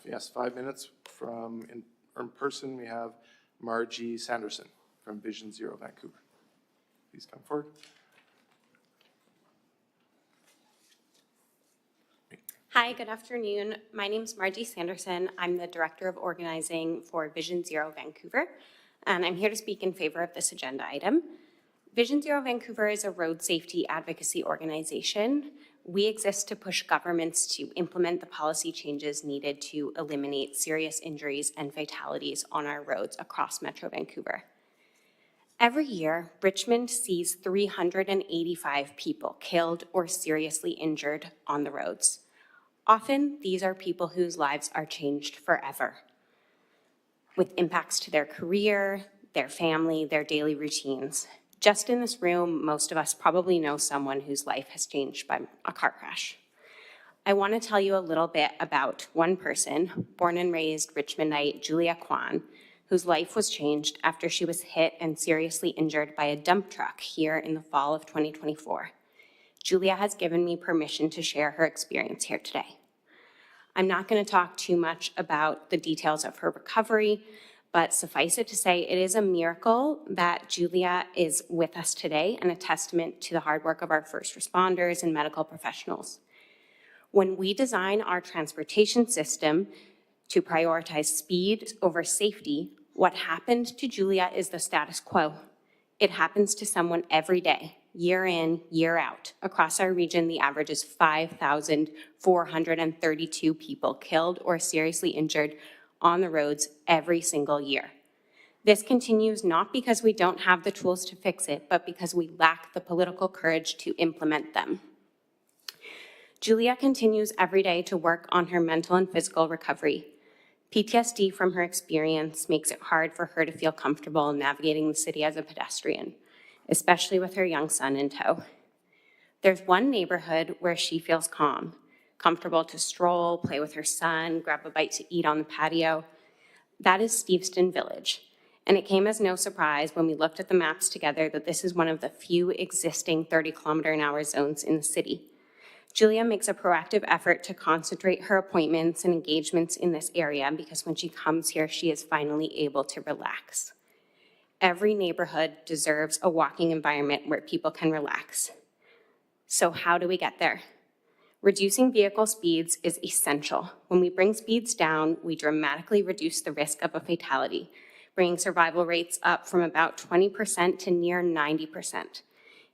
yes, 5 minutes from in person. We have Margie Sanderson from Vision Zero Vancouver. Please come forward. Hi, good afternoon. My name is Margie Sanderson. I'm the Director of Organizing for Vision Zero Vancouver, and I'm here to speak in favor of this agenda item. Vision Zero Vancouver is a road safety advocacy organization. We exist to push governments to implement the policy changes needed to eliminate serious injuries and fatalities on our roads across Metro Vancouver. Every year, Richmond sees 385 people killed or seriously injured on the roads. Often, these are people whose lives are changed forever, with impacts to their career, their family, their daily routines. Just in this room, most of us probably know someone whose life has changed by a car crash. I want to tell you a little bit about one person, born and raised Richmondite Julia Kwan, whose life was changed after she was hit and seriously injured by a dump truck here in the fall of 2024. Julia has given me permission to share her experience here today. I'm not going to talk too much about the details of her recovery, but suffice it to say, it is a miracle that Julia is with us today and a testament to the hard work of our first responders and medical professionals. When we design our transportation system to prioritize speed over safety, what happened to Julia is the status quo. It happens to someone every day, year in, year out. Across our region, the average is 5,432 people killed or seriously injured on the roads every single year. This continues not because we don't have the tools to fix it, but because we lack the political courage to implement them. Julia continues every day to work on her mental and physical recovery. PTSD from her experience makes it hard for her to feel comfortable navigating the city as a pedestrian, especially with her young son in tow. There's one neighborhood where she feels calm, comfortable to stroll, play with her son, grab a bite to eat on the patio. That is Steveston Village. And it came as no surprise when we looked at the maps together that this is one of the few existing 30-kilometer-an-hour zones in the city. Julia makes a proactive effort to concentrate her appointments and engagements in this area because when she comes here, she is finally able to relax. Every neighborhood deserves a walking environment where people can relax. So how do we get there? Reducing vehicle speeds is essential. When we bring speeds down, we dramatically reduce the risk of a fatality, bringing survival rates up from about 20% to near 90%.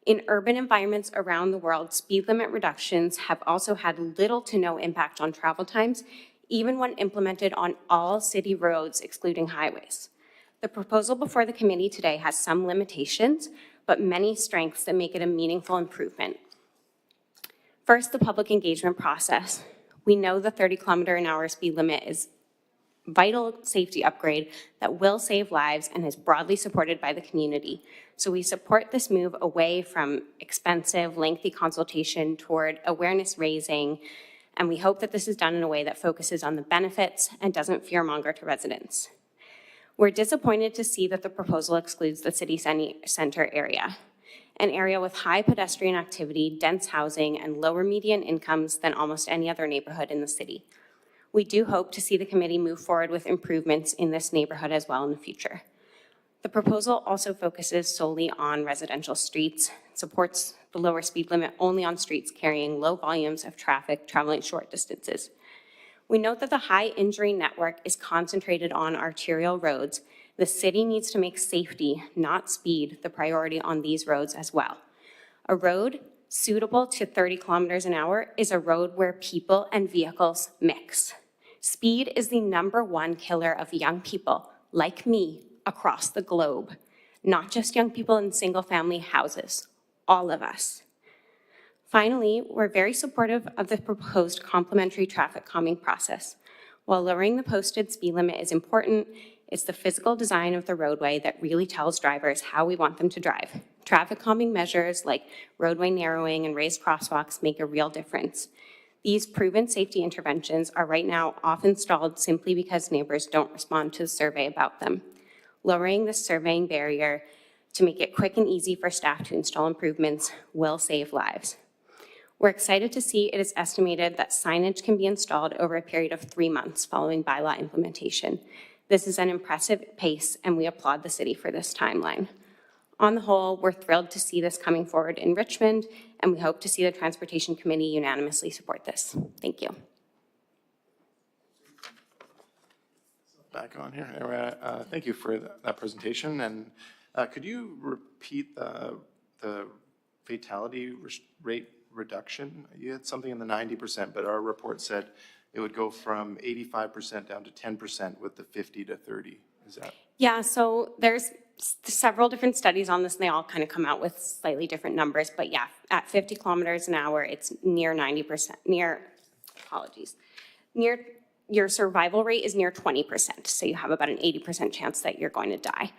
In urban environments around the world, speed limit reductions have also had little to no impact on travel times, even when implemented on all city roads, excluding highways. The proposal before the committee today has some limitations, but many strengths that make it a meaningful improvement. First, the public engagement process. We know the 30-kilometer-an-hour speed limit is a vital safety upgrade that will save lives and is broadly supported by the community. So we support this move away from expensive, lengthy consultation toward awareness raising, and we hope that this is done in a way that focuses on the benefits and doesn't fearmonger to residents. We're disappointed to see that the proposal excludes the city center area, an area with high pedestrian activity, dense housing, and lower median incomes than almost any other neighborhood in the city. We do hope to see the committee move forward with improvements in this neighborhood as well in the future. The proposal also focuses solely on residential streets, supports the lower speed limit only on streets carrying low volumes of traffic traveling short distances. We note that the high injury network is concentrated on arterial roads. The city needs to make safety, not speed, the priority on these roads as well. A road suitable to 30 kilometers an hour is a road where people and vehicles mix. Speed is the #1 killer of young people, like me, across the globe, not just young people in single-family houses, all of us. Finally, we're very supportive of the proposed complementary traffic calming process. While lowering the posted speed limit is important, it's the physical design of the roadway that really tells drivers how we want them to drive. Traffic calming measures like roadway narrowing and raised crosswalks make a real difference. These proven safety interventions are right now often stalled simply because neighbors don't respond to the survey about them. Lowering the surveying barrier to make it quick and easy for staff to install improvements will save lives. We're excited to see it is estimated that signage can be installed over a period of 3 months following bylaw implementation. This is an impressive pace, and we applaud the city for this timeline. On the whole, we're thrilled to see this coming forward in Richmond, and we hope to see the Transportation Committee unanimously support this. Thank you. Back on here. Anyway, thank you for that presentation. And could you repeat the fatality rate reduction? You had something in the 90%, but our report said it would go from 85% down to 10% with the 50 to 30. Is that? Yeah, so there's several different studies on this, and they all kind of come out with slightly different numbers. But yeah, at 50 kilometers an hour, it's near 90%, near your survival rate is near 20%. So you have about an 80% chance that you're going to die.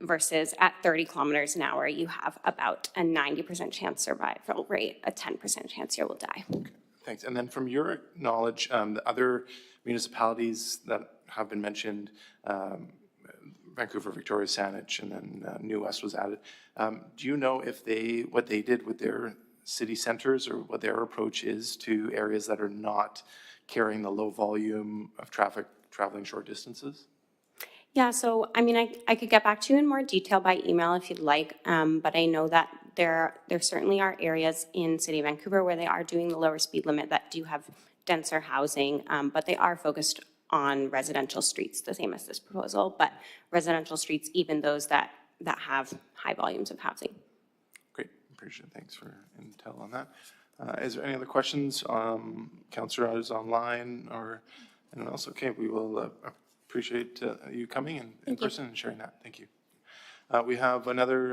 Versus at 30 kilometers an hour, you have about a 90% chance survival rate, a 10% chance you will die. Okay, thanks. And then from your knowledge, the other municipalities that have been mentioned, Vancouver, Victoria, Saanich, and then New West was added. Do you know if what they did with their city centers or what their approach is to areas that are not carrying the low volume of traffic traveling short distances? Yeah, so I mean, I could get back to you in more detail by email if you'd like, but I know that there certainly are areas in City of Vancouver where they are doing the lower speed limit that do have denser housing, but they are focused on residential streets, the same as this proposal, but residential streets, even those that have high volumes of housing. Great, appreciate it. Thanks for intel on that. Is there any other questions? Councillors online or anyone else? Okay, we will appreciate you coming in person and sharing that. Thank you. We have another